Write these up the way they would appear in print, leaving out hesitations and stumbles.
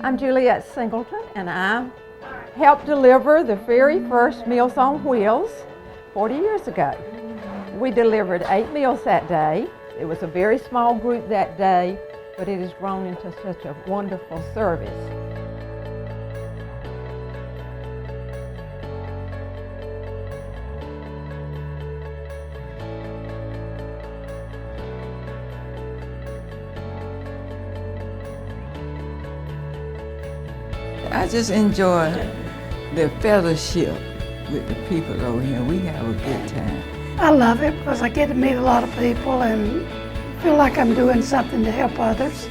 I'm Juliet Singleton, and I helped deliver the very first Meals on Wheels 40 years ago. We delivered 8 meals that day. It was a very small group that day, but it has grown into such a wonderful service. I just enjoy the fellowship with the people over here. We have a good time. I love it because I get to meet a lot of people and feel like I'm doing something to help others.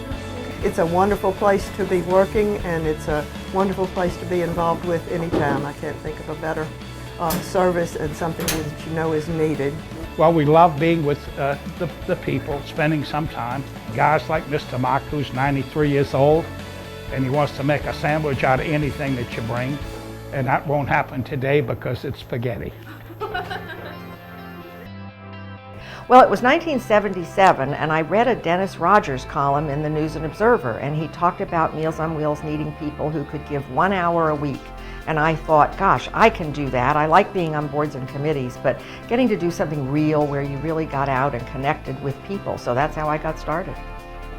It's a wonderful place to be working, and it's a wonderful place to be involved with anytime. I can't think of a better service and something that you know is needed. Well, we love being with the people, spending some time. Guys like Mr. Mock, who's 93 years old, and he wants to make a sandwich out of anything that you bring. And that won't happen today because it's spaghetti. Well, it was 1977, and I read a Dennis Rogers column in the News and Observer, and he talked about Meals on Wheels needing people who could give 1 hour a week. And I thought, gosh, I can do that. I like being on boards and committees, but getting to do something real where you really got out and connected with people. So that's how I got started.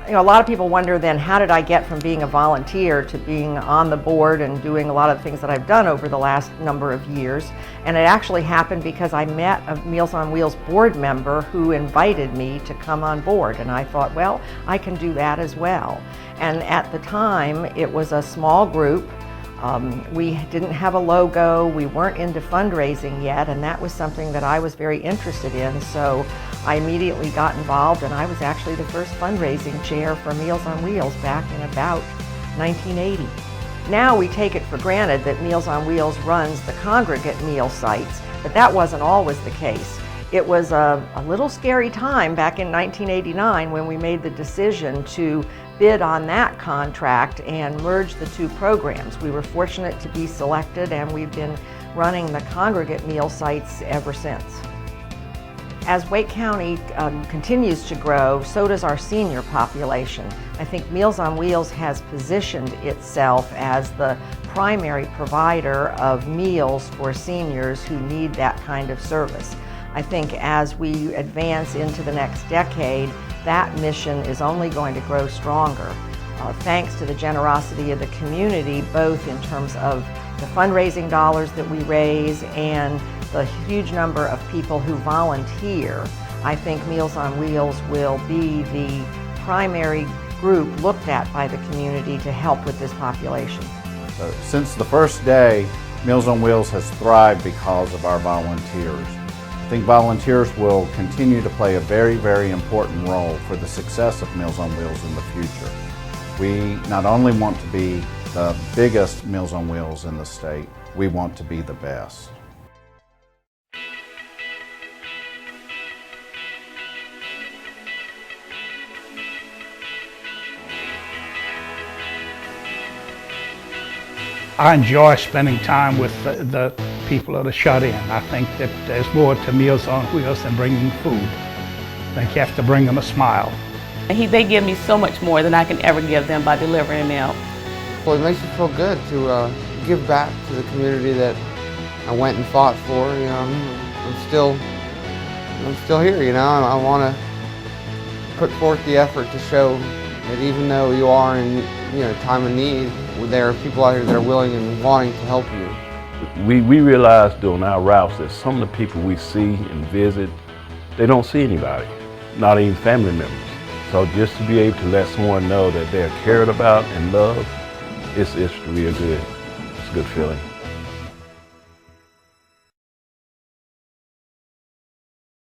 You know, a lot of people wonder then, how did I get from being a volunteer to being on the board and doing a lot of the things that I've done over the last number of years? And it actually happened because I met a Meals on Wheels board member who invited me to come on board. And I thought, well, I can do that as well. And at the time, it was a small group. We didn't have a logo, we weren't into fundraising yet, and that was something that I was very interested in. So I immediately got involved, and I was actually the first fundraising chair for Meals on Wheels back in about 1980. Now we take it for granted that Meals on Wheels runs the congregate meal sites, but that wasn't always the case. It was a little scary time back in 1989 when we made the decision to bid on that contract and merge the two programs. We were fortunate to be selected, and we've been running the congregate meal sites ever since. As Wake County continues to grow, so does our senior population. I think Meals on Wheels has positioned itself as the primary provider of meals for seniors who need that kind of service. I think as we advance into the next decade, that mission is only going to grow stronger, thanks to the generosity of the community, both in terms of the fundraising dollars that we raise and the huge number of people who volunteer. I think Meals on Wheels will be the primary group looked at by the community to help with this population. Since the first day, Meals on Wheels has thrived because of our volunteers. I think volunteers will continue to play a very, very important role for the success of Meals on Wheels in the future. We not only want to be the biggest Meals on Wheels in the state, we want to be the best. I enjoy spending time with the people that are shut in. I think that there's more to Meals on Wheels than bringing food. I think you have to bring them a smile. They give me so much more than I can ever give them by delivering a meal. Well, it makes me feel good to give back to the community that I went and fought for. You know, I'm still here. You know, I want to put forth the effort to show that even though you are in time of need, there are people out here that are willing and wanting to help you. We realize during our routes that some of the people we see and visit, they don't see anybody, not even family members. So just to be able to let someone know that they're cared about and loved, it's real good. It's a good feeling.